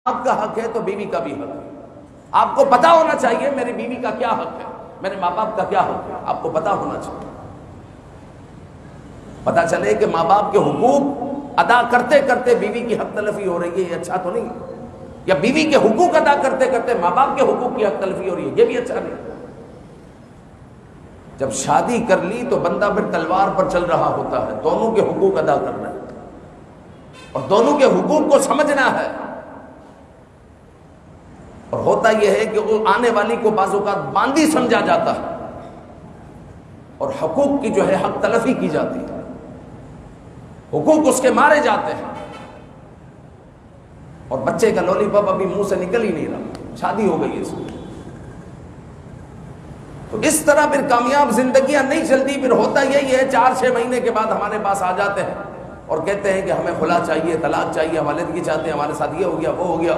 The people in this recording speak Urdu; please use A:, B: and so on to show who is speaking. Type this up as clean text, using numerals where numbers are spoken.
A: آپ کا حق ہے تو بیوی کا بھی حق ہے. آپ کو پتا ہونا چاہیے میری بیوی کا کیا حق ہے، میرے ماں باپ کا کیا حق ہے، آپ کو پتا ہونا چاہیے. پتا چلے کہ ماں باپ کے حقوق ادا کرتے کرتے بیوی کی حق تلفی ہو رہی ہے، یہ اچھا تو نہیں. یا بیوی کے حقوق ادا کرتے کرتے ماں باپ کے حقوق کی حق تلفی ہو رہی ہے، یہ بھی اچھا نہیں. جب شادی کر لی تو بندہ پھر تلوار پر چل رہا ہوتا ہے، دونوں کے حقوق ادا کرنا ہے اور دونوں کے حقوق کو سمجھنا ہے. اور ہوتا یہ ہے کہ وہ آنے والی کو بعض اوقات باندھی سمجھا جاتا ہے اور حقوق کی جو ہے حق تلفی کی جاتی ہے، حقوق اس کے مارے جاتے ہیں. اور بچے کا لولی پاپ ابھی منہ سے نکل ہی نہیں رہا، شادی ہو گئی ہے اس کی. تو اس طرح پھر کامیاب زندگیاں نہیں چلتی. پھر ہوتا یہی ہے 4-6 مہینے کے بعد ہمارے پاس آ جاتے ہیں اور کہتے ہیں کہ ہمیں خلا چاہیے، طلاق چاہیے، ہم والدگی چاہتے ہیں، ہمارے ساتھ یہ ہو گیا وہ ہو گیا.